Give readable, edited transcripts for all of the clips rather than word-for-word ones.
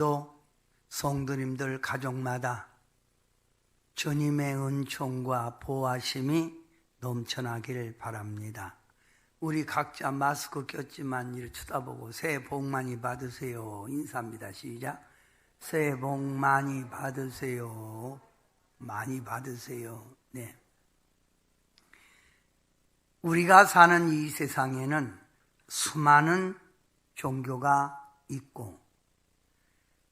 또 성도님들 가족마다 주님의 은총과 보호하심이 넘쳐나기를 바랍니다. 우리 각자 마스크 꼈지만 이를 쳐다보고 새해 복 많이 받으세요. 인사합니다. 시작. 새해 복 많이 받으세요. 많이 받으세요. 네. 우리가 사는 이 세상에는 수많은 종교가 있고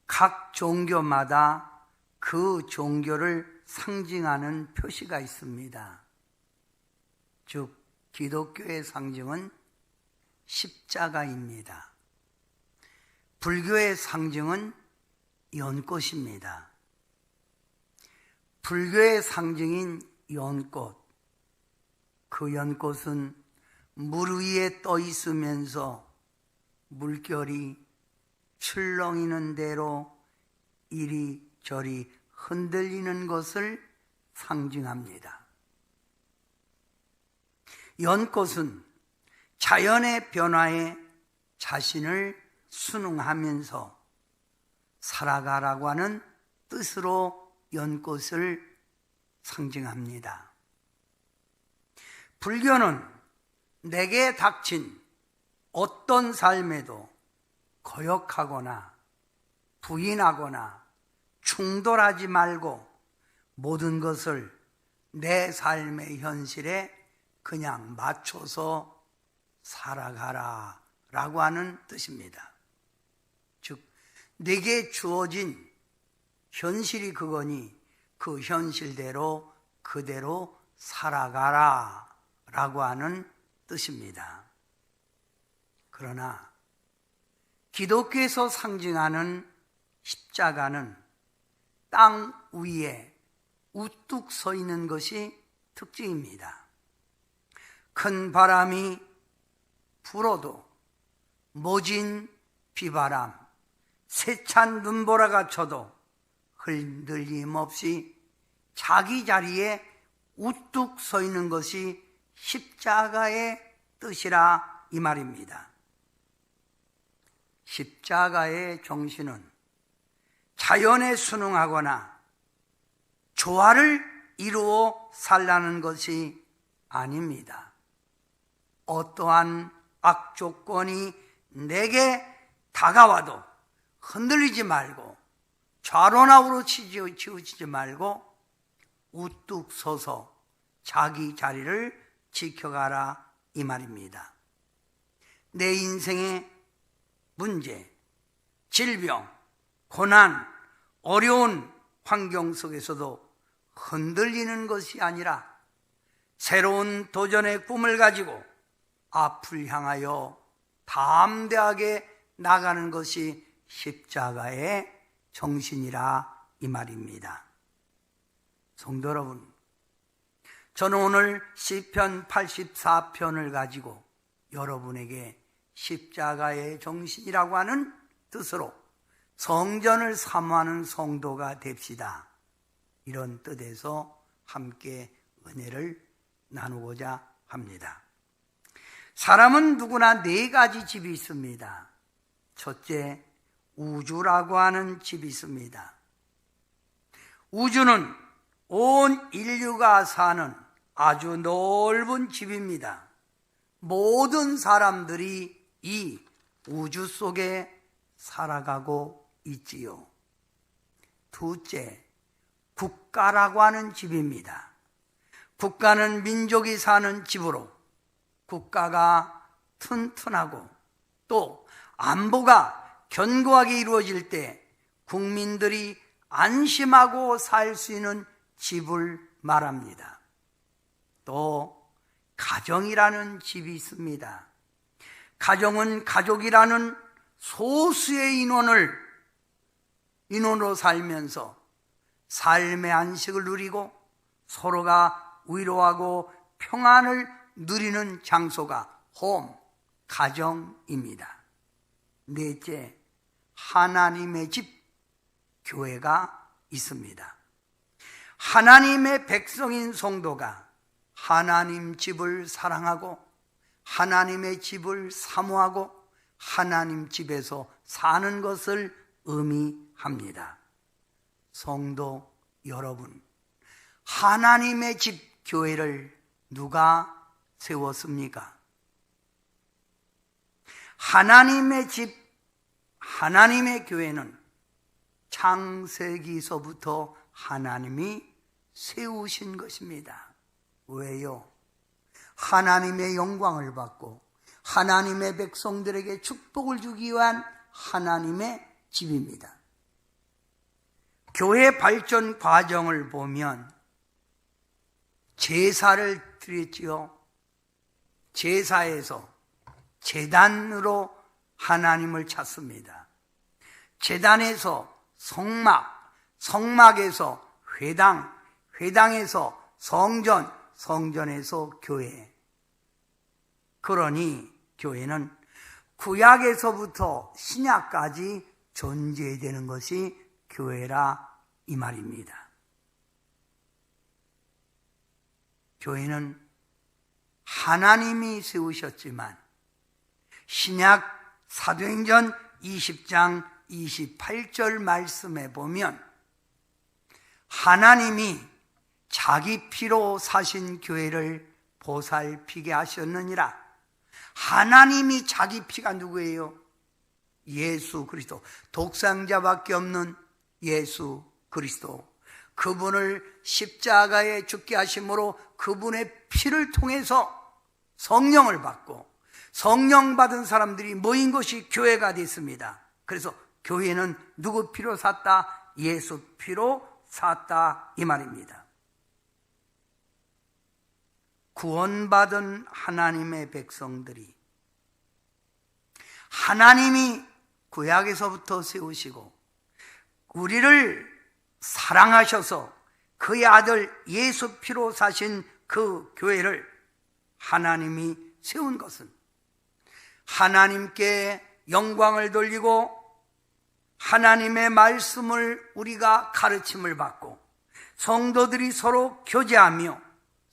각 종교마다 그 종교를 상징하는 표시가 있습니다. 즉 기독교의 상징은 십자가입니다. 불교의 상징은 연꽃입니다. 불교의 상징인 연꽃, 그 연꽃은 물 위에 떠 있으면서 물결이 출렁이는 대로 이리저리 흔들리는 것을 상징합니다. 연꽃은 자연의 변화에 자신을 순응하면서 살아가라고 하는 뜻으로 연꽃을 상징합니다. 불교는 내게 닥친 어떤 삶에도 거역하거나 부인하거나 충돌하지 말고 모든 것을 내 삶의 현실에 그냥 맞춰서 살아가라 라고 하는 뜻입니다. 즉 내게 주어진 현실이 그거니 그 현실대로 그대로 살아가라 라고 하는 뜻입니다. 그러나 기독교에서 상징하는 십자가는 땅 위에 우뚝 서 있는 것이 특징입니다. 큰 바람이 불어도 모진 비바람, 세찬 눈보라가 쳐도 흔들림 없이 자기 자리에 우뚝 서 있는 것이 십자가의 뜻이라 이 말입니다. 십자가의 정신은 자연에 순응하거나 조화를 이루어 살라는 것이 아닙니다. 어떠한 악조건이 내게 다가와도 흔들리지 말고 좌로나우로 치우치지 말고 우뚝 서서 자기 자리를 지켜가라 이 말입니다. 내 인생의 문제, 질병, 고난, 어려운 환경 속에서도 흔들리는 것이 아니라 새로운 도전의 꿈을 가지고 앞을 향하여 담대하게 나가는 것이 십자가의 정신이라 이 말입니다. 성도 여러분, 저는 오늘 시편 84편을 가지고 여러분에게 십자가의 정신이라고 하는 뜻으로 성전을 사모하는 성도가 됩시다. 이런 뜻에서 함께 은혜를 나누고자 합니다. 사람은 누구나 네 가지 집이 있습니다. 첫째, 우주라고 하는 집이 있습니다. 우주는 온 인류가 사는 아주 넓은 집입니다. 모든 사람들이 이 우주 속에 살아가고 있지요. 둘째, 국가라고 하는 집입니다. 국가는 민족이 사는 집으로 국가가 튼튼하고 또 안보가 견고하게 이루어질 때 국민들이 안심하고 살 수 있는 집을 말합니다. 또 가정이라는 집이 있습니다. 가정은 가족이라는 소수의 인원으로 살면서 삶의 안식을 누리고 서로가 위로하고 평안을 누리는 장소가 홈, 가정입니다. 넷째, 하나님의 집, 교회가 있습니다. 하나님의 백성인 성도가 하나님 집을 사랑하고 하나님의 집을 사모하고 하나님 집에서 사는 것을 의미합니다. 성도 여러분, 하나님의 집 교회를 누가 세웠습니까? 하나님의 집, 하나님의 교회는 창세기서부터 하나님이 세우신 것입니다. 왜요? 하나님의 영광을 받고 하나님의 백성들에게 축복을 주기 위한 하나님의 집입니다. 교회 발전 과정을 보면 제사를 드렸지요. 제사에서 제단으로 하나님을 찾습니다. 제단에서 성막, 성막에서 회당, 회당에서 성전, 성전에서 교회. 그러니 교회는 구약에서부터 신약까지 존재되는 것이 교회라 이 말입니다. 교회는 하나님이 세우셨지만 신약 사도행전 20장 28절 말씀에 보면 하나님이 자기 피로 사신 교회를 보살피게 하셨느니라. 하나님이 자기 피가 누구예요? 예수 그리스도. 독생자밖에 없는 예수 그리스도. 그분을 십자가에 죽게 하심으로 그분의 피를 통해서 성령을 받고 성령 받은 사람들이 모인 것이 교회가 됐습니다. 그래서 교회는 누구 피로 샀다? 예수 피로 샀다 이 말입니다. 구원받은 하나님의 백성들이 하나님이 구약에서부터 세우시고 우리를 사랑하셔서 그의 아들 예수 피로 사신 그 교회를 하나님이 세운 것은 하나님께 영광을 돌리고 하나님의 말씀을 우리가 가르침을 받고 성도들이 서로 교제하며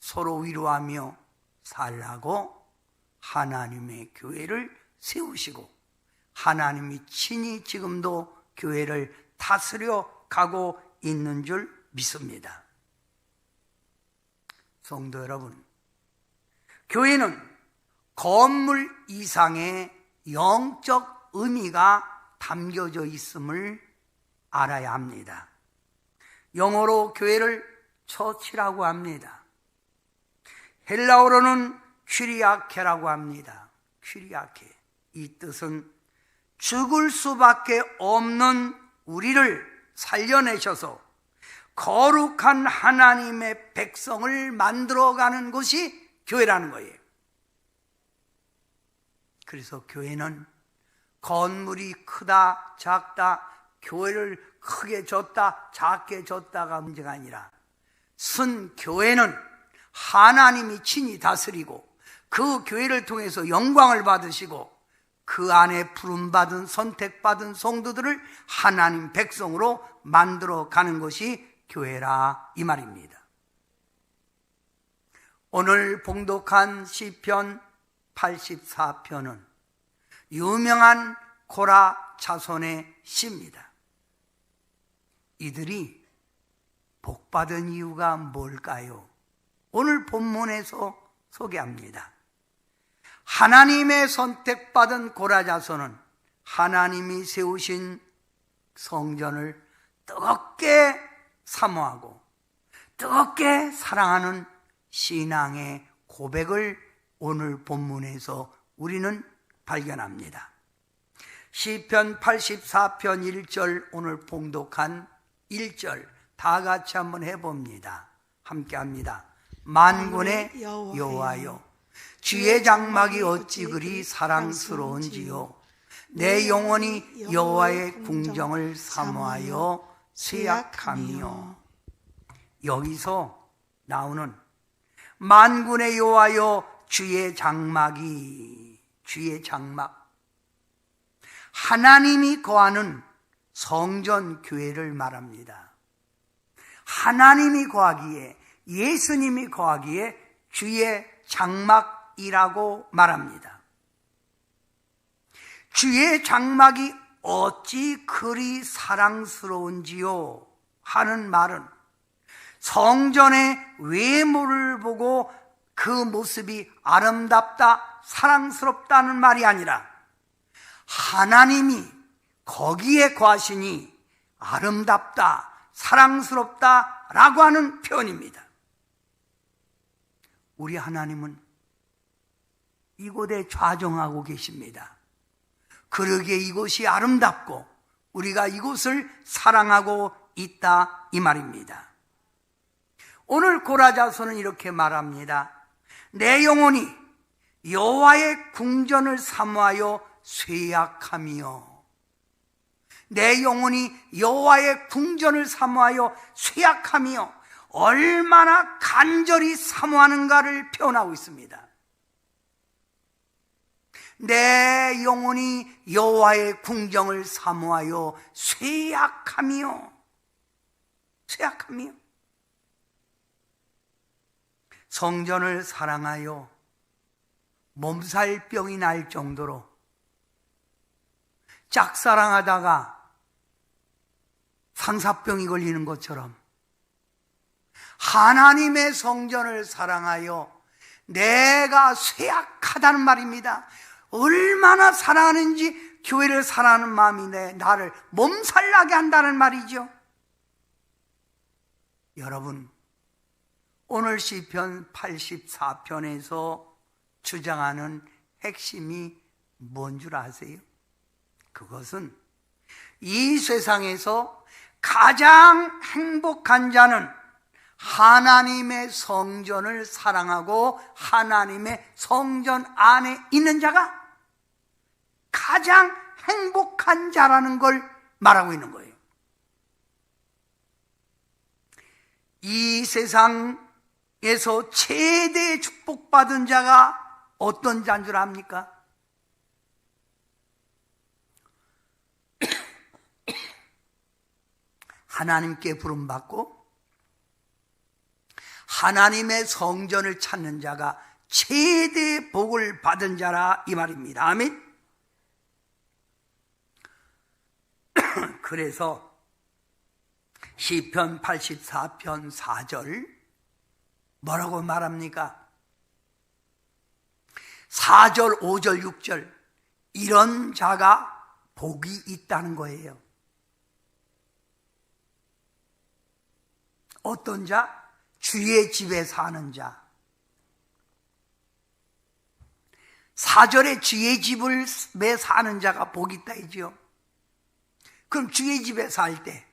서로 위로하며 살라고 하나님의 교회를 세우시고 하나님이 친히 지금도 교회를 다스려 가고 있는 줄 믿습니다. 성도 여러분, 교회는 건물 이상의 영적 의미가 담겨져 있음을 알아야 합니다. 영어로 교회를 처치라고 합니다. 헬라어로는 퀴리아케라고 합니다. 퀴리아케. 이 뜻은 죽을 수밖에 없는 우리를 살려내셔서 거룩한 하나님의 백성을 만들어가는 것이 교회라는 거예요. 그래서 교회는 건물이 크다 작다, 교회를 크게 졌다 작게 졌다가 문제가 아니라 교회는 하나님이 친히 다스리고 그 교회를 통해서 영광을 받으시고 그 안에 부름받은 선택받은 성도들을 하나님 백성으로 만들어가는 것이 교회라 이 말입니다. 오늘 봉독한 시편 84편은 유명한 고라 자손의 시입니다. 이들이 복받은 이유가 뭘까요? 오늘 본문에서 소개합니다. 하나님의 선택받은 고라 자손은 하나님이 세우신 성전을 뜨겁게 사모하고 뜨겁게 사랑하는 신앙의 고백을 오늘 본문에서 우리는 발견합니다. 시편 84편 1절 오늘 봉독한 1절 다 같이 한번 해봅니다. 함께 합니다. 만군의 여호와여, 주의 장막이 어찌 그리 사랑스러운지요. 내 영혼이 여호와의 궁정을 사모하여 쇠약하며. 여기서 나오는 만군의 여호와여 주의 장막이, 주의 장막, 하나님이 거하는 성전 교회를 말합니다. 하나님이 거하기에, 예수님이 거하기에 주의 장막이라고 말합니다. 주의 장막이 어찌 그리 사랑스러운지요 하는 말은 성전의 외모를 보고 그 모습이 아름답다, 사랑스럽다는 말이 아니라 하나님이 거기에 거하시니 아름답다, 사랑스럽다라고 하는 표현입니다. 우리 하나님은 이곳에 좌정하고 계십니다. 그러기에 이곳이 아름답고 우리가 이곳을 사랑하고 있다 이 말입니다. 오늘 고라자서는 이렇게 말합니다. 내 영혼이 여호와의 궁전을 사모하여 쇠약하며, 내 영혼이 여호와의 궁전을 사모하여 쇠약하며 얼마나 간절히 사모하는가를 표현하고 있습니다. 내 영혼이 여호와의 궁정을 사모하여 쇠약하며 성전을 사랑하여 몸살병이 날 정도로 짝사랑하다가 상사병이 걸리는 것처럼 하나님의 성전을 사랑하여 내가 쇠약하다는 말입니다. 얼마나 사랑하는지 교회를 사랑하는 마음이 나를 몸살나게 한다는 말이죠. 여러분, 오늘 시편 84편에서 주장하는 핵심이 뭔 줄 아세요? 그것은 이 세상에서 가장 행복한 자는 하나님의 성전을 사랑하고 하나님의 성전 안에 있는 자가 가장 행복한 자라는 걸 말하고 있는 거예요. 이 세상에서 최대의 축복받은 자가 어떤 자인 줄 압니까? 하나님께 부름받고 하나님의 성전을 찾는 자가 최대의 복을 받은 자라 이 말입니다. 아멘. 그래서 시편 84편 4절 뭐라고 말합니까? 4절, 5절, 6절 이런 자가 복이 있다는 거예요. 어떤 자? 주의 집에 사는 자. 4절에 주의 집에 사는 자가 복이 있다 이지요. 그럼 주의 집에 살 때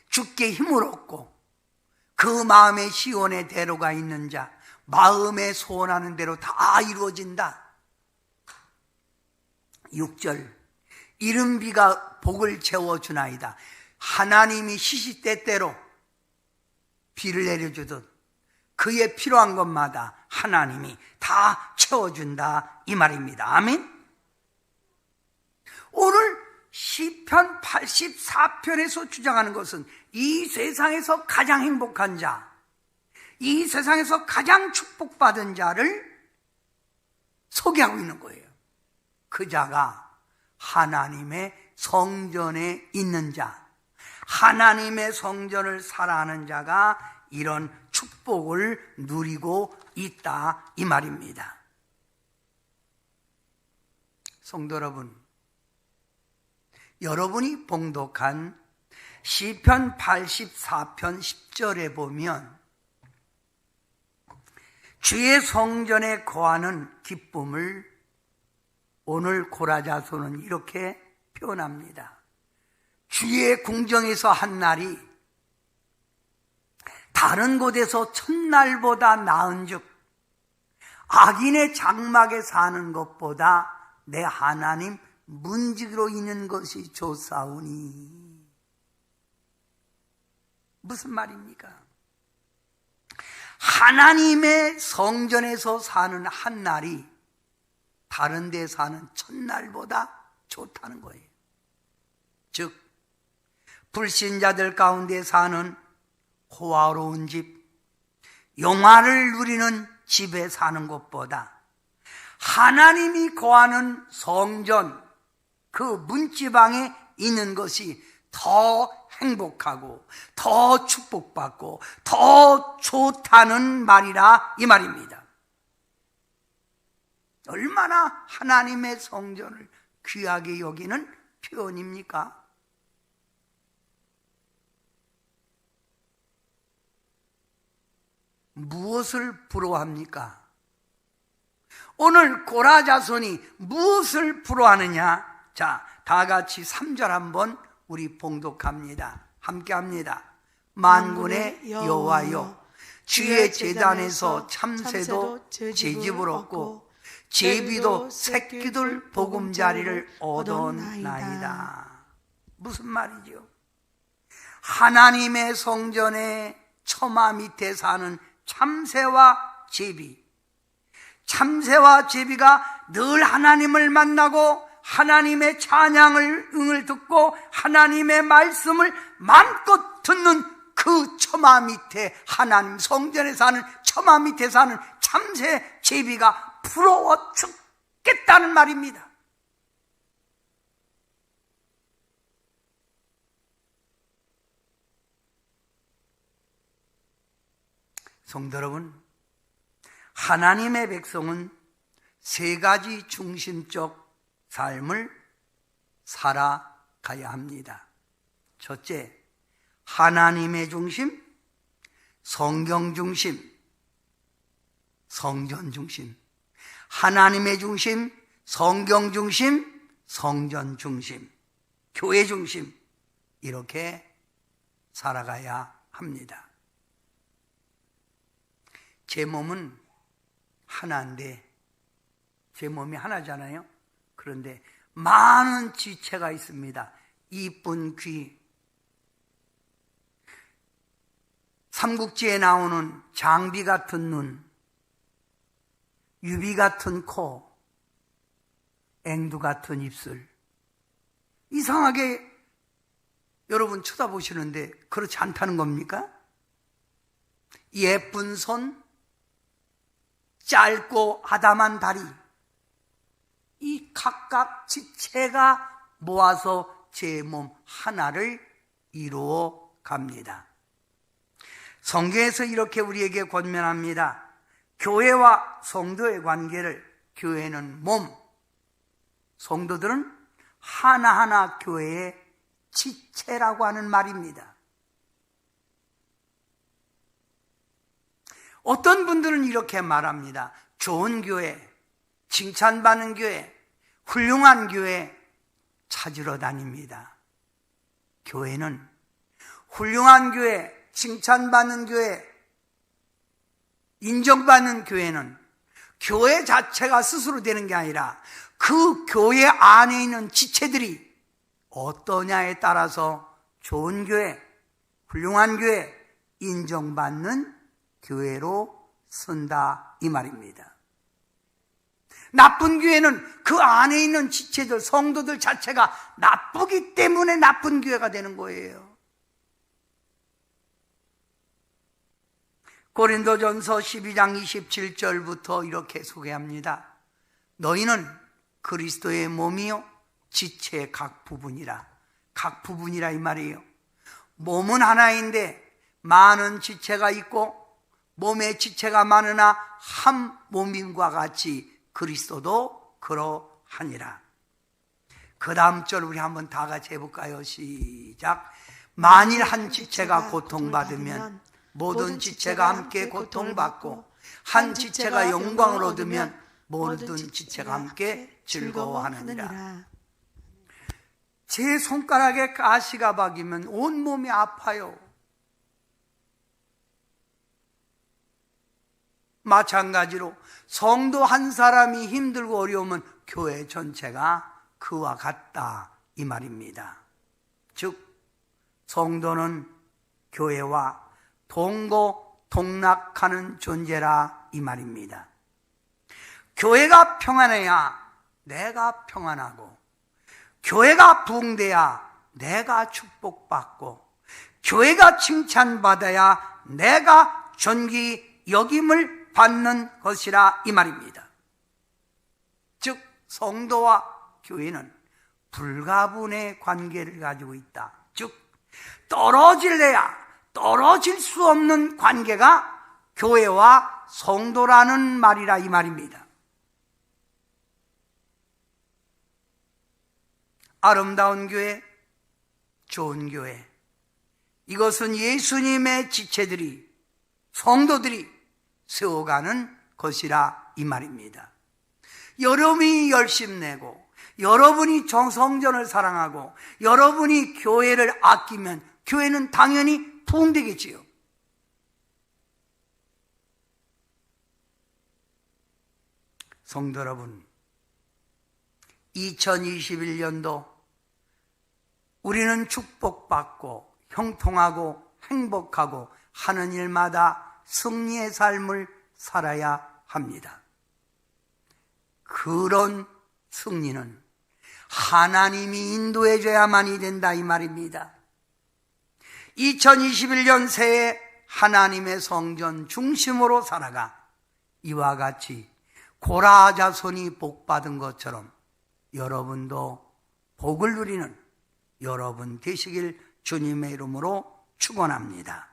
주께 힘을 얻고 그 마음의 시온의 대로가 있는 자, 마음에 소원하는 대로 다 이루어진다. 6절, 이른 비가 복을 채워주나이다. 하나님이 시시때때로 비를 내려주듯 그의 필요한 것마다 하나님이 다 채워준다 이 말입니다. 아멘. 오늘 시편 84편에서 주장하는 것은 이 세상에서 가장 행복한 자, 이 세상에서 가장 축복받은 자를 소개하고 있는 거예요. 그 자가 하나님의 성전에 있는 자, 하나님의 성전을 사랑하는 자가 이런 축복을 누리고 있다 이 말입니다. 성도 여러분, 여러분이 봉독한 시편 84편 10절에 보면 주의 성전에 거하는 기쁨을 오늘 고라자서는 이렇게 표현합니다. 주의 궁정에서 한 날이 다른 곳에서 첫날보다 나은즉 악인의 장막에 사는 것보다 내 하나님 문지기로 있는 것이 좋사오니. 무슨 말입니까? 하나님의 성전에서 사는 한 날이 다른 데 사는 첫날보다 좋다는 거예요. 즉 불신자들 가운데 사는 호화로운 집, 영화를 누리는 집에 사는 것보다 하나님이 거하는 성전, 그 문지방에 있는 것이 더 행복하고 더 축복받고 더 좋다는 말이라 이 말입니다. 얼마나 하나님의 성전을 귀하게 여기는 표현입니까? 무엇을 부러워합니까? 오늘 고라 자손이 무엇을 부러워하느냐? 자, 다 같이 3절 한번 우리 봉독합니다. 함께 합니다. 만군의 여호와여, 주의 제단에서 참새도 제집을 얻고 제비도 새끼들 보금자리를 얻어나이다. 무슨 말이죠? 하나님의 성전의 처마 밑에 사는 참새와 제비, 참새와 제비가 늘 하나님을 만나고 하나님의 찬양을 듣고 하나님의 말씀을 마음껏 듣는 그 처마 밑에, 하나님 성전에 사는 처마 밑에 사는 참새 제비가 부러워 죽겠다는 말입니다. 성도 여러분, 하나님의 백성은 세 가지 중심적 삶을 살아가야 합니다. 첫째, 하나님의 중심, 성경 중심, 성전 중심. 하나님의 중심, 성경 중심, 성전 중심, 교회 중심, 이렇게 살아가야 합니다. 제 몸은 하나인데, 제 몸이 하나잖아요. 그런데 많은 지체가 있습니다. 이쁜 귀, 삼국지에 나오는 장비 같은 눈, 유비 같은 코, 앵두 같은 입술. 이상하게 여러분 쳐다보시는데 그렇지 않다는 겁니까? 예쁜 손, 짧고 아담한 다리, 이 각각 지체가 모아서 제 몸 하나를 이루어 갑니다. 성경에서 이렇게 우리에게 권면합니다. 교회와 성도의 관계를, 교회는 몸, 성도들은 하나하나 교회의 지체라고 하는 말입니다. 어떤 분들은 이렇게 말합니다. 좋은 교회, 칭찬받는 교회, 훌륭한 교회 찾으러 다닙니다. 교회는 훌륭한 교회, 칭찬받는 교회, 인정받는 교회는 교회 자체가 스스로 되는 게 아니라 그 교회 안에 있는 지체들이 어떠냐에 따라서 좋은 교회, 훌륭한 교회, 인정받는 교회로 쓴다 이 말입니다. 나쁜 교회는 그 안에 있는 지체들, 성도들 자체가 나쁘기 때문에 나쁜 교회가 되는 거예요. 고린도전서 12장 27절부터 이렇게 소개합니다. 너희는 그리스도의 몸이요 지체의 각 부분이라. 각 부분이라 이 말이에요. 몸은 하나인데 많은 지체가 있고 몸의 지체가 많으나 한 몸임과 같이 그리스도도 그러하니라. 그 다음 절 우리 한번 다 같이 해볼까요? 시작. 만일 한 지체가 고통받으면 모든 지체가 함께 고통받고 한 지체가 영광을 얻으면 모든 지체가 함께 즐거워하느니라. 제 손가락에 가시가 박이면 온몸이 아파요. 마찬가지로 성도 한 사람이 힘들고 어려우면 교회 전체가 그와 같다 이 말입니다. 즉 성도는 교회와 동고동락하는 존재라 이 말입니다. 교회가 평안해야 내가 평안하고, 교회가 부흥돼야 내가 축복받고, 교회가 칭찬받아야 내가 존귀 여김을 받는 것이라 이 말입니다. 즉 성도와 교회는 불가분의 관계를 가지고 있다. 즉 떨어질래야 떨어질 수 없는 관계가 교회와 성도라는 말이라 이 말입니다. 아름다운 교회, 좋은 교회, 이것은 예수님의 지체들이, 성도들이 세워가는 것이라 이 말입니다. 여러분이 열심 내고 여러분이 성전을 사랑하고 여러분이 교회를 아끼면 교회는 당연히 부흥되겠지요. 성도 여러분, 2021년도 우리는 축복받고 형통하고 행복하고 하는 일마다 승리의 삶을 살아야 합니다. 그런 승리는 하나님이 인도해 줘야만이 된다 이 말입니다. 2021년 새해 하나님의 성전 중심으로 살아가 이와 같이 고라 자손이 복받은 것처럼 여러분도 복을 누리는 여러분 되시길 주님의 이름으로 축원합니다.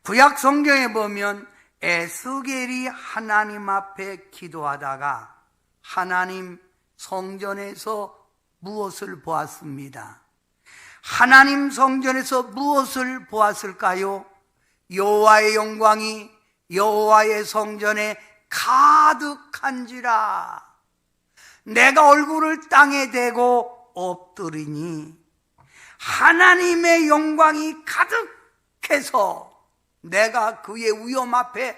구약 성경에 보면 에스겔이 하나님 앞에 기도하다가 하나님 성전에서 무엇을 보았습니다? 하나님 성전에서 무엇을 보았을까요? 여호와의 영광이 여호와의 성전에 가득한지라. 내가 얼굴을 땅에 대고 엎드리니 하나님의 영광이 가득해서 내가 그의 위엄 앞에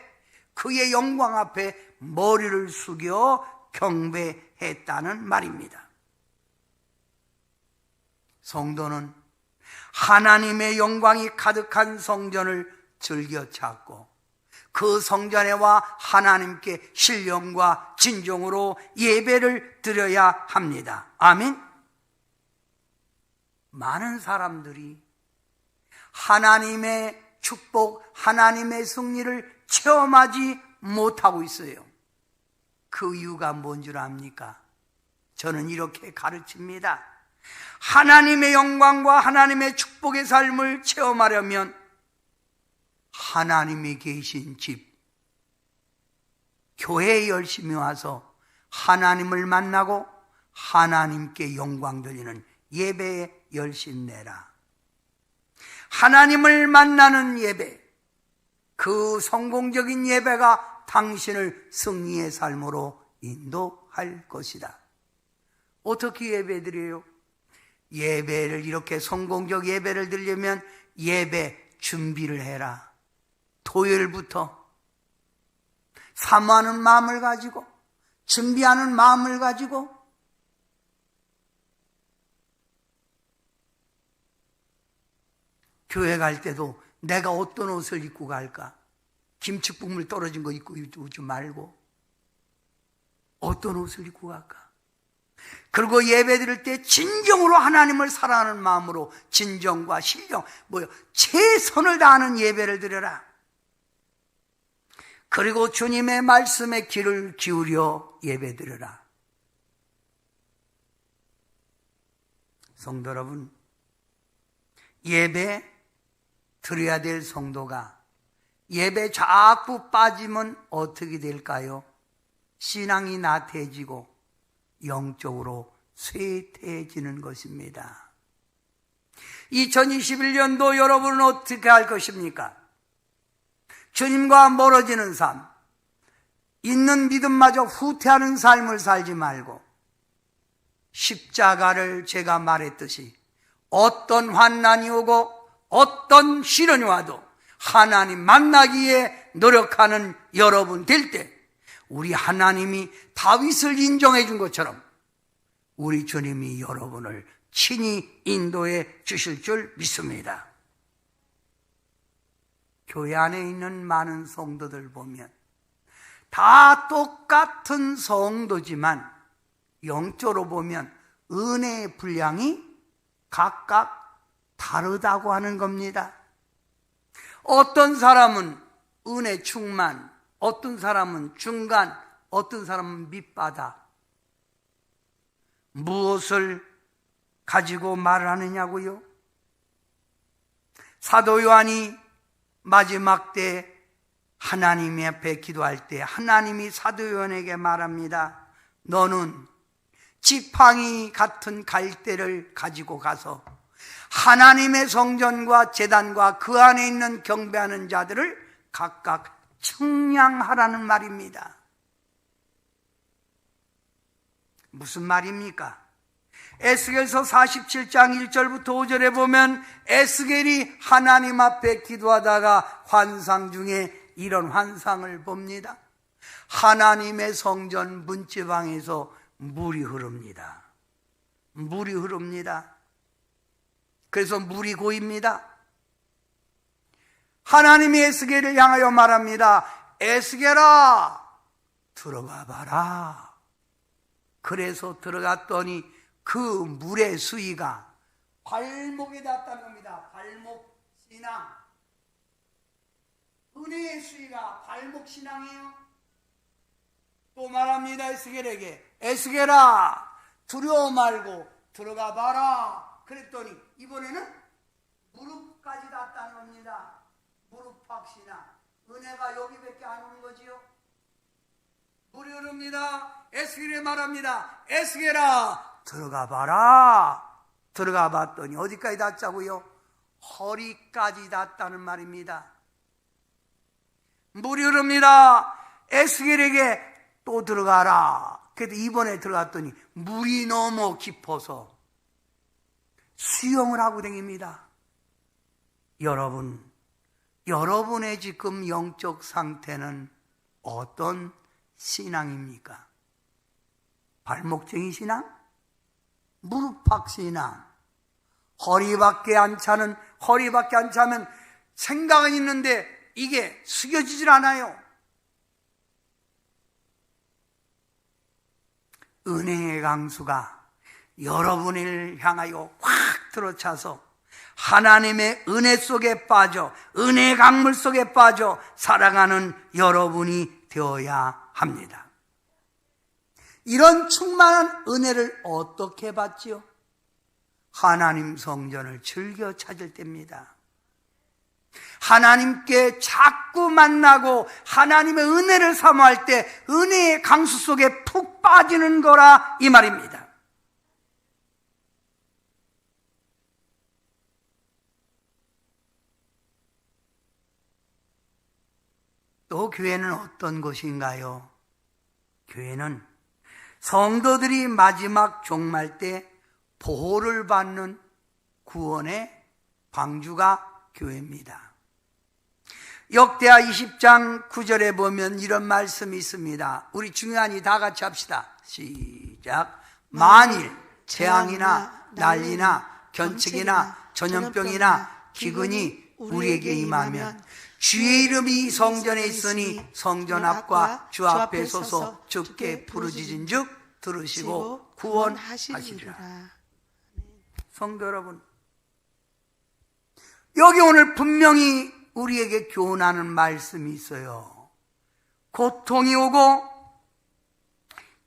그의 영광 앞에 머리를 숙여 경배했다는 말입니다. 성도는 하나님의 영광이 가득한 성전을 즐겨 찾고 그 성전에 와 하나님께 신령과 진정으로 예배를 드려야 합니다. 아멘. 많은 사람들이 하나님의 축복, 하나님의 승리를 체험하지 못하고 있어요. 그 이유가 뭔 줄 압니까? 저는 이렇게 가르칩니다. 하나님의 영광과 하나님의 축복의 삶을 체험하려면 하나님이 계신 집, 교회에 열심히 와서 하나님을 만나고 하나님께 영광 돌리는 예배에 열심 내라. 하나님을 만나는 예배, 그 성공적인 예배가 당신을 승리의 삶으로 인도할 것이다. 어떻게 예배드려요? 예배를 이렇게 성공적 예배를 드리려면 예배 준비를 해라. 토요일부터 사모하는 마음을 가지고 준비하는 마음을 가지고 교회 갈 때도 내가 어떤 옷을 입고 갈까? 김치국물 떨어진 거 입고 오지 말고 어떤 옷을 입고 갈까? 그리고 예배 드릴 때 진정으로 하나님을 사랑하는 마음으로 진정과 신령, 최선을 다하는 예배를 드려라. 그리고 주님의 말씀에 귀를 기울여 예배 드려라. 성도 여러분, 예배 드려야 될 성도가 예배 자꾸 빠지면 어떻게 될까요? 신앙이 나태해지고 영적으로 쇠퇴해지는 것입니다. 2021년도 여러분은 어떻게 할 것입니까? 주님과 멀어지는 삶, 있는 믿음마저 후퇴하는 삶을 살지 말고 십자가를 제가 말했듯이 어떤 환난이 오고 어떤 시련이 와도 하나님 만나기에 노력하는 여러분 될 때 우리 하나님이 다윗을 인정해 준 것처럼 우리 주님이 여러분을 친히 인도해 주실 줄 믿습니다. 교회 안에 있는 많은 성도들 보면 다 똑같은 성도지만 영적으로 보면 은혜의 분량이 각각 다르다고 하는 겁니다. 어떤 사람은 은혜 충만, 어떤 사람은 중간, 어떤 사람은 밑바닥. 무엇을 가지고 말을 하느냐고요? 사도 요한이 마지막 때 하나님 앞에 기도할 때 하나님이 사도 요한에게 말합니다. 너는 지팡이 같은 갈대를 가지고 가서 하나님의 성전과 제단과 그 안에 있는 경배하는 자들을 각각 측량하라는 말입니다. 무슨 말입니까? 에스겔서 47장 1절부터 5절에 보면 에스겔이 하나님 앞에 기도하다가 환상 중에 이런 환상을 봅니다. 하나님의 성전 문지방에서 물이 흐릅니다. 물이 흐릅니다. 그래서 물이 고입니다. 하나님이 에스겔을 향하여 말합니다. 에스겔아, 들어가 봐라. 그래서 들어갔더니 그 물의 수위가 발목에 닿았다는 겁니다. 발목 신앙. 은혜의 수위가 발목 신앙이에요. 또 말합니다. 에스겔에게, 에스겔아, 두려워 말고 들어가 봐라. 그랬더니 이번에는 무릎까지 닿았다는 겁니다. 무릎팍 신앙. 은혜가 여기밖에 안 오는 거지요. 물이 흐릅니다. 에스겔에 말합니다. 에스겔아, 들어가 봐라. 들어가 봤더니 어디까지 닿자고요? 허리까지 닿았다는 말입니다. 물이 흐릅니다. 에스겔에게 또 들어가라. 그래도 이번에 들어갔더니 물이 너무 깊어서 수영을 하고 다닙니다. 여러분, 여러분의 지금 영적 상태는 어떤 신앙입니까? 발목쟁이 신앙? 무릎팍 신앙? 허리밖에 안 차면 생각은 있는데 이게 숙여지질 않아요. 은혜의 강수가 여러분을 향하여 확 들어차서 하나님의 은혜 속에 빠져, 은혜의 강물 속에 빠져 살아가는 여러분이 되어야 합니다. 이런 충만한 은혜를 어떻게 받지요? 하나님 성전을 즐겨 찾을 때입니다. 하나님께 자꾸 만나고 하나님의 은혜를 사모할 때 은혜의 강수 속에 푹 빠지는 거라 이 말입니다. 또 교회는 어떤 곳인가요? 교회는 성도들이 마지막 종말 때 보호를 받는 구원의 방주가 교회입니다. 역대하 20장 9절에 보면 이런 말씀이 있습니다. 우리 중요하니 다 같이 합시다. 시작. 만일 재앙이나 난리나 견책이나 전염병이나 기근이 우리에게 임하면 주의 이름이 성전에 있으니 성전 앞과 주 앞에 서서 주께 부르짖은 즉 들으시고 구원하시리라. 성도 여러분, 여기 오늘 분명히 우리에게 교훈하는 말씀이 있어요. 고통이 오고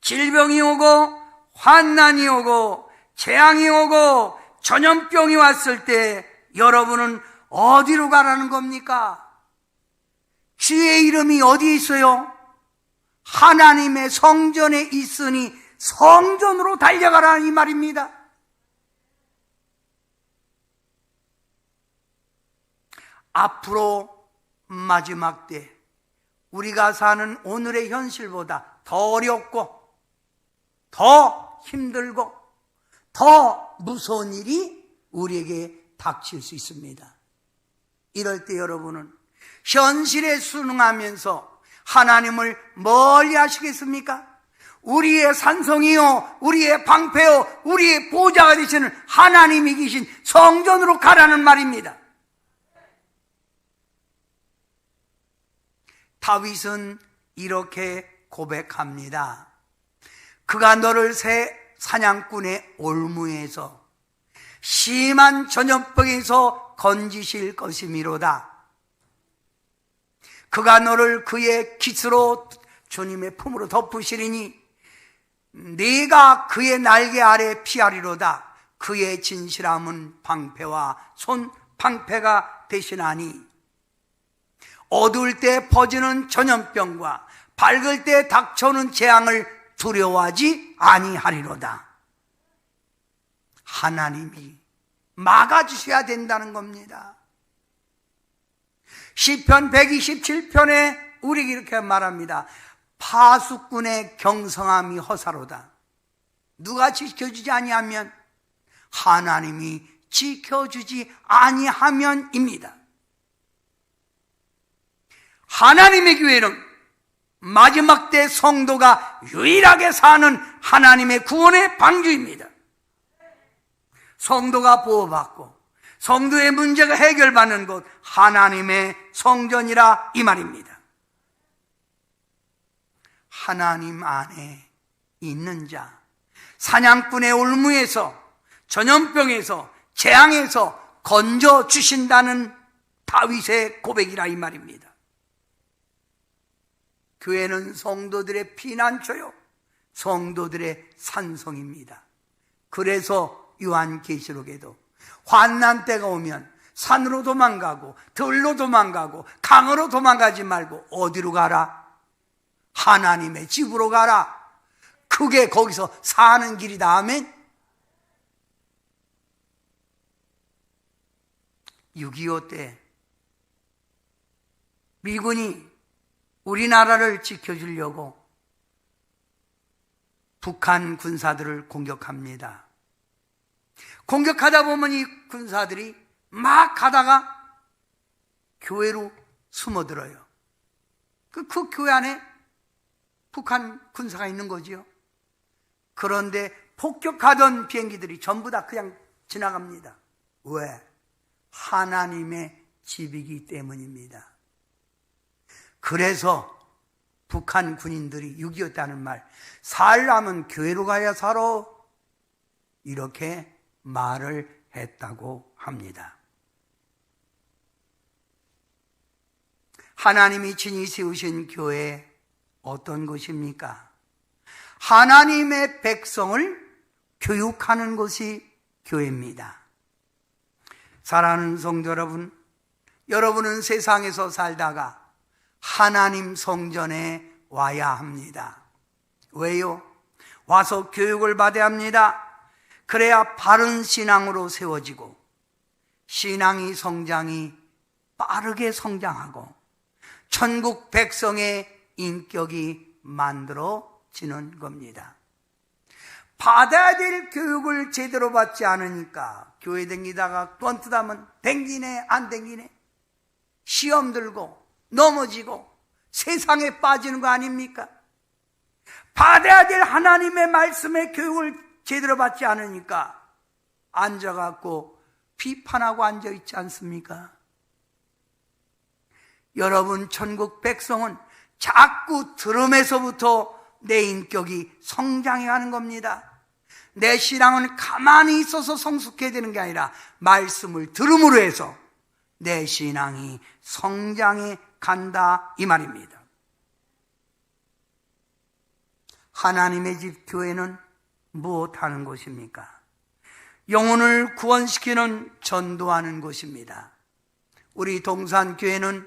질병이 오고 환난이 오고 재앙이 오고 전염병이 왔을 때 여러분은 어디로 가라는 겁니까? 주의 이름이 어디에 있어요? 하나님의 성전에 있으니 성전으로 달려가라는 이 말입니다. 앞으로 마지막 때 우리가 사는 오늘의 현실보다 더 어렵고 더 힘들고 더 무서운 일이 우리에게 닥칠 수 있습니다. 이럴 때 여러분은 현실에 순응하면서 하나님을 멀리 하시겠습니까? 우리의 산성이요, 우리의 방패요, 우리의 보좌가 되시는 하나님이 계신 성전으로 가라는 말입니다. 다윗은 이렇게 고백합니다. 그가 너를 새 사냥꾼의 올무에서 심한 전염병에서 건지실 것이미로다. 그가 너를 그의 깃으로 주님의 품으로 덮으시리니 네가 그의 날개 아래 피하리로다. 그의 진실함은 방패와 손 방패가 되시나니 어두울 때 퍼지는 전염병과 밝을 때 닥쳐오는 재앙을 두려워하지 아니하리로다. 하나님이 막아주셔야 된다는 겁니다. 시편 127편에 우리에게 이렇게 말합니다. 파수꾼의 경성함이 허사로다. 누가 지켜주지 아니하면? 하나님이 지켜주지 아니하면입니다. 하나님의 교회는 마지막 때 성도가 유일하게 사는 하나님의 구원의 방주입니다. 성도가 보호받고 성도의 문제가 해결받는 곳 하나님의 성전이라 이 말입니다. 하나님 안에 있는 자, 사냥꾼의 올무에서 전염병에서 재앙에서 건져주신다는 다윗의 고백이라 이 말입니다. 교회는 성도들의 피난처요, 성도들의 산성입니다. 그래서 요한계시록에도 환난 때가 오면 산으로 도망가고 들로 도망가고 강으로 도망가지 말고 어디로 가라? 하나님의 집으로 가라. 그게 거기서 사는 길이다. 아멘. 6.25 때 미군이 우리나라를 지켜주려고 북한 군사들을 공격합니다. 공격하다 보면 이 군사들이 막 가다가 교회로 숨어들어요. 그 교회 안에 북한 군사가 있는 거지요. 그런데 폭격하던 비행기들이 전부 다 그냥 지나갑니다. 왜? 하나님의 집이기 때문입니다. 그래서 북한 군인들이 6.25 때는 말, 살려면 교회로 가야 살아, 이렇게 말을 했다고 합니다. 하나님이 친히 세우신 교회 어떤 것입니까? 하나님의 백성을 교육하는 것이 교회입니다. 사랑하는 성도 여러분, 여러분은 세상에서 살다가 하나님 성전에 와야 합니다. 왜요? 와서 교육을 받아야 합니다. 그래야 바른 신앙으로 세워지고 신앙이 성장이 빠르게 성장하고 천국 백성의 인격이 만들어지는 겁니다. 받아야 될 교육을 제대로 받지 않으니까 교회 댕기다가 뻔뜨다면 댕기네 안 댕기네, 시험 들고 넘어지고 세상에 빠지는 거 아닙니까? 받아야 될 하나님의 말씀의 교육을 제대로 받지 않으니까 앉아갖고 비판하고 앉아있지 않습니까? 여러분, 천국 백성은 자꾸 들음에서부터 내 인격이 성장해가는 겁니다. 내 신앙은 가만히 있어서 성숙해야 되는 게 아니라 말씀을 들음으로 해서 내 신앙이 성장해 간다 이 말입니다. 하나님의 집 교회는 무엇하는 곳입니까? 영혼을 구원시키는 전도하는 곳입니다. 우리 동산교회는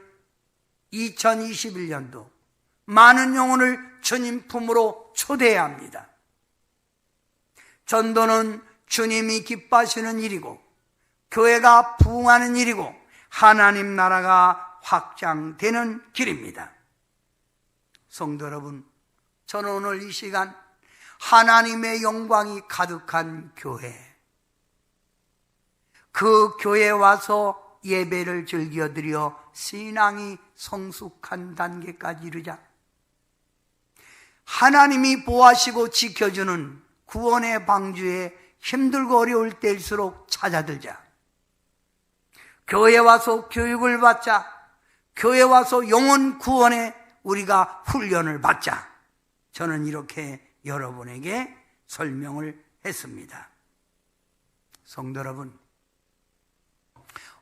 2021년도 많은 영혼을 주님 품으로 초대해야 합니다. 전도는 주님이 기뻐하시는 일이고 교회가 부흥하는 일이고 하나님 나라가 확장되는 길입니다. 성도 여러분, 저는 오늘 이 시간 하나님의 영광이 가득한 교회, 그 교회에 와서 예배를 즐겨드려 신앙이 성숙한 단계까지 이르자 하나님이 보호하시고 지켜주는 구원의 방주에 힘들고 어려울 때일수록 찾아들자. 교회에 와서 교육을 받자. 교회에 와서 영혼 구원에 우리가 훈련을 받자. 저는 이렇게 여러분에게 설명을 했습니다. 성도 여러분,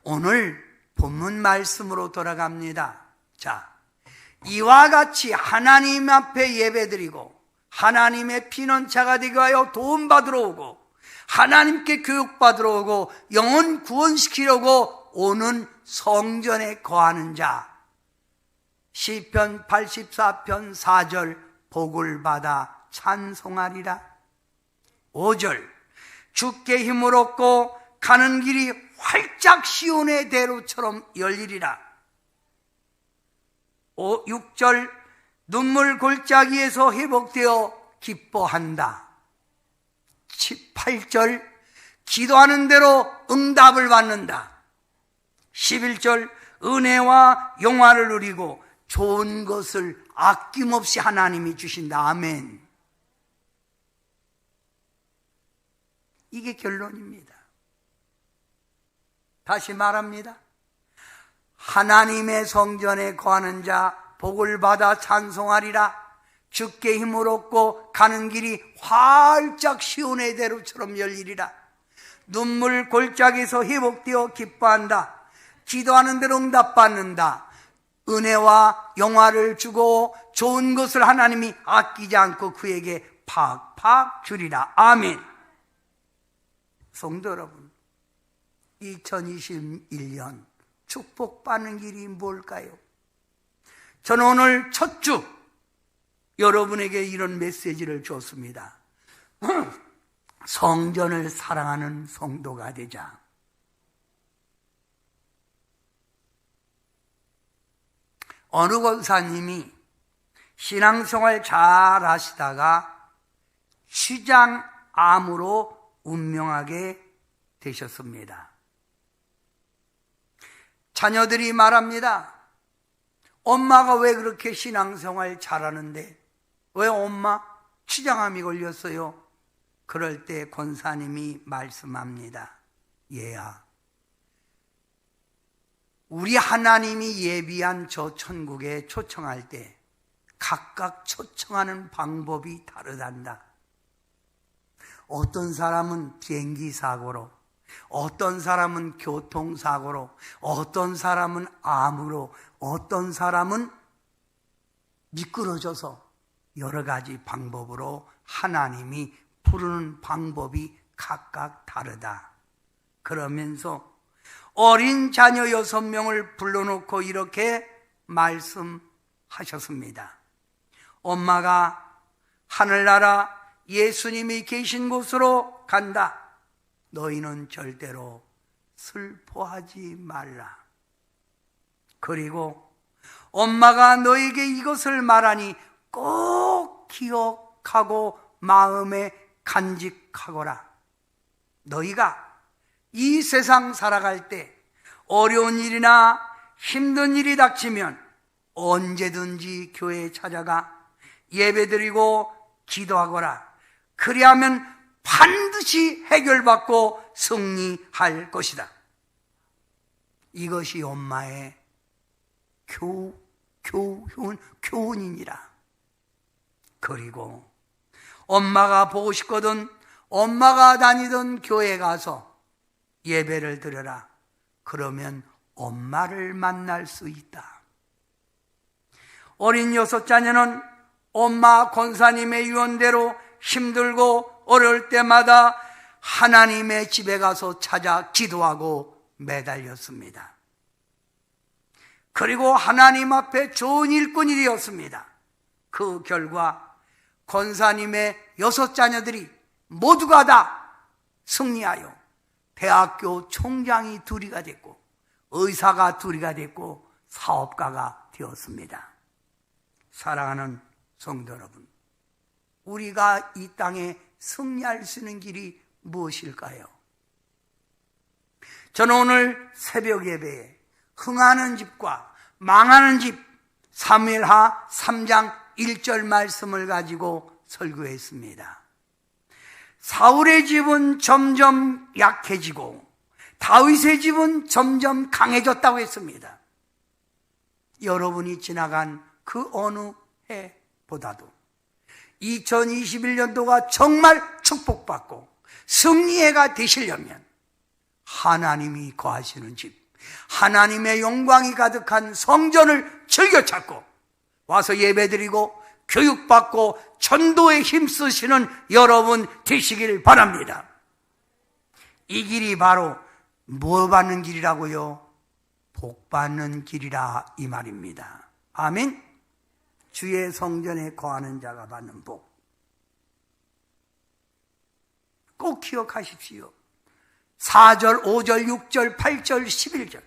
오늘 본문 말씀으로 돌아갑니다. 자, 이와 같이 하나님 앞에 예배드리고 하나님의 피난처가 되게 하여 도움받으러 오고 하나님께 교육받으러 오고 영혼 구원시키려고 오는 성전에 거하는 자, 시편 84편 4절 복을 받아 찬송하리라. 5절 주께 힘을 얻고 가는 길이 활짝 시온의 대로처럼 열리리라. 6절 눈물 골짜기에서 회복되어 기뻐한다. 8절 기도하는 대로 응답을 받는다. 11절 은혜와 영화를 누리고 좋은 것을 아낌없이 하나님이 주신다. 아멘. 이게 결론입니다. 다시 말합니다. 하나님의 성전에 거하는 자 복을 받아 찬송하리라. 주께 힘을 얻고 가는 길이 활짝 시온의 대로처럼 열리리라. 눈물 골짜기에서 회복되어 기뻐한다. 기도하는 대로 응답받는다. 은혜와 영화를 주고 좋은 것을 하나님이 아끼지 않고 그에게 팍팍 주리라. 아멘. 성도 여러분, 2021년 축복받는 길이 뭘까요? 저는 오늘 첫 주 여러분에게 이런 메시지를 줬습니다. 성전을 사랑하는 성도가 되자. 어느 권사님이 신앙생활 잘 하시다가 췌장암으로 운명하게 되셨습니다. 자녀들이 말합니다. 엄마가 왜 그렇게 신앙생활 잘하는데 왜 엄마 췌장암이 걸렸어요? 그럴 때 권사님이 말씀합니다. 얘야, 우리 하나님이 예비한 저 천국에 초청할 때 각각 초청하는 방법이 다르단다. 어떤 사람은 비행기 사고로, 어떤 사람은 교통사고로, 어떤 사람은 암으로, 어떤 사람은 미끄러져서 여러 가지 방법으로 하나님이 부르는 방법이 각각 다르다. 그러면서 어린 자녀 6명을 불러놓고 이렇게 말씀하셨습니다. 엄마가 하늘나라 예수님이 계신 곳으로 간다. 너희는 절대로 슬퍼하지 말라. 그리고 엄마가 너에게 이것을 말하니 꼭 기억하고 마음에 간직하거라. 너희가 이 세상 살아갈 때 어려운 일이나 힘든 일이 닥치면 언제든지 교회에 찾아가 예배드리고 기도하거라. 그리하면 반드시 해결받고 승리할 것이다. 이것이 엄마의 교훈이니라. 그리고 엄마가 보고 싶거든 엄마가 다니던 교회에 가서 예배를 드려라. 그러면 엄마를 만날 수 있다. 어린 6자녀는 엄마 권사님의 유언대로 힘들고 어려울 때마다 하나님의 집에 가서 찾아 기도하고 매달렸습니다. 그리고 하나님 앞에 좋은 일꾼이 되었습니다. 그 결과 권사님의 6자녀들이 모두가 다 승리하여 대학교 총장이 둘이가 됐고 의사가 둘이가 됐고 사업가가 되었습니다. 사랑하는 성도 여러분, 우리가 이 땅에 승리할 수 있는 길이 무엇일까요? 저는 오늘 새벽 예배에 흥하는 집과 망하는 집 사무엘하 3장 1절 말씀을 가지고 설교했습니다. 사울의 집은 점점 약해지고 다윗의 집은 점점 강해졌다고 했습니다. 여러분이 지나간 그 어느 해보다도 2021년도가 정말 축복받고 승리해가 되시려면 하나님이 거하시는 집, 하나님의 영광이 가득한 성전을 즐겨 찾고 와서 예배드리고 교육받고 전도에 힘쓰시는 여러분 되시길 바랍니다. 이 길이 바로 뭐 받는 길이라고요? 복 받는 길이라 이 말입니다. 아멘. 주의 성전에 거하는 자가 받는 복. 꼭 기억하십시오. 4절, 5절, 6절, 8절, 11절.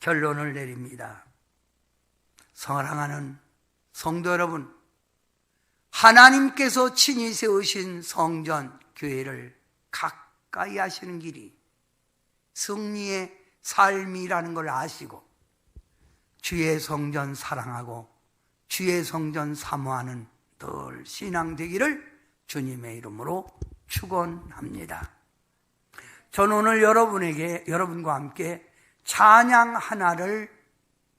결론을 내립니다. 사랑하는 성도 여러분, 하나님께서 친히 세우신 성전, 교회를 가까이 하시는 길이 승리의 삶이라는 걸 아시고 주의 성전 사랑하고 주의 성전 사모하는 늘 신앙 되기를 주님의 이름으로 축원합니다. 저는 오늘 여러분과 함께 찬양 하나를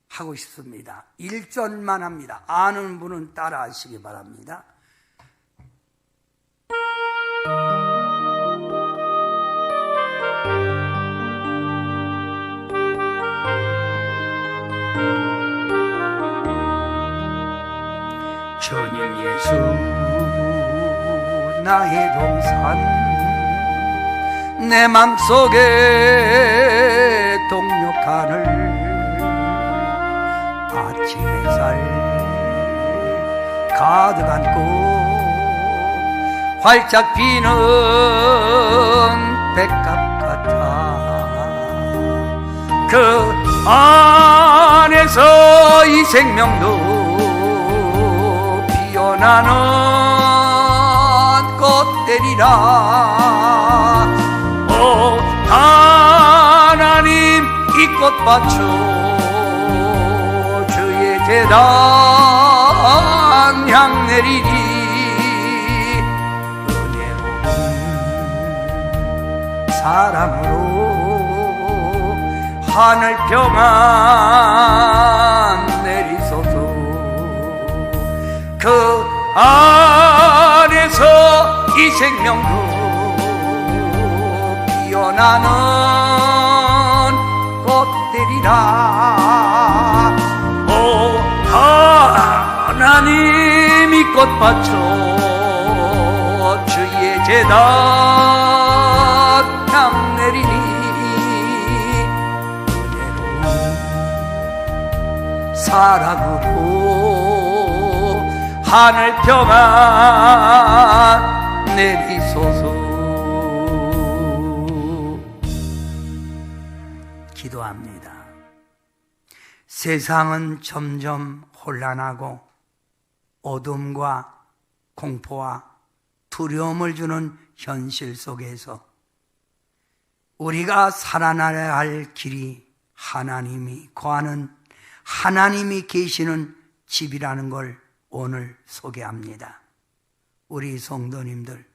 하고 싶습니다. 1절만 합니다. 아는 분은 따라 하시기 바랍니다. 주님 예수 나의 동산 내 맘속에 동력하늘 아침 햇살 가득 안고 활짝 피는 백합 같아 그 안에서 이 생명도 피어나는 꽃들이라 오 하나님 이 꽃밭으로 주의 제단 향 내리니 은혜로운 사랑으로 하늘 평안 내리소서 그 안에서 이 생명도 피어나는 꽃들이라 오 하나님 이 꽃밭으로 주의 제단 향 내리니 은혜로운 사랑으로 하늘 평안 내리소서. 기도합니다. 세상은 점점 혼란하고 어둠과 공포와 두려움을 주는 현실 속에서 우리가 살아나야 할 길이 하나님이 거하는 하나님이 계시는 집이라는 걸 오늘 소개합니다. 우리 성도님들,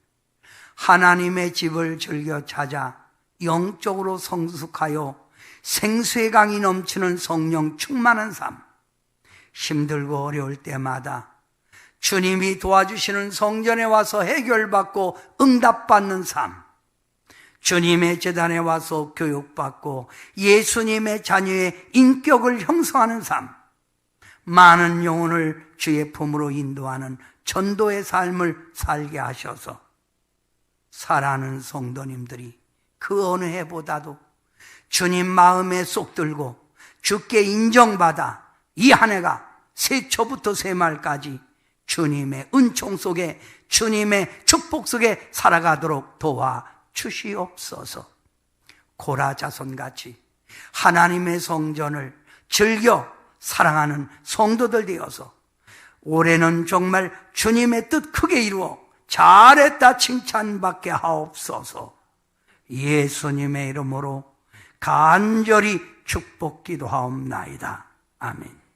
하나님의 집을 즐겨 찾아 영적으로 성숙하여 생수의 강이 넘치는 성령 충만한 삶, 힘들고 어려울 때마다 주님이 도와주시는 성전에 와서 해결받고 응답받는 삶, 주님의 제단에 와서 교육받고 예수님의 자녀의 인격을 형성하는 삶, 많은 영혼을 주의 품으로 인도하는 전도의 삶을 살게 하셔서 사랑하는 성도님들이 그 어느 해보다도 주님 마음에 쏙 들고 주께 인정받아 이 한 해가 새초부터 새말까지 주님의 은총 속에 주님의 축복 속에 살아가도록 도와주시옵소서. 고라 자손같이 하나님의 성전을 즐겨 사랑하는 성도들 되어서 올해는 정말 주님의 뜻 크게 이루어 잘했다 칭찬받게 하옵소서. 예수님의 이름으로 간절히 축복 기도하옵나이다. 아멘.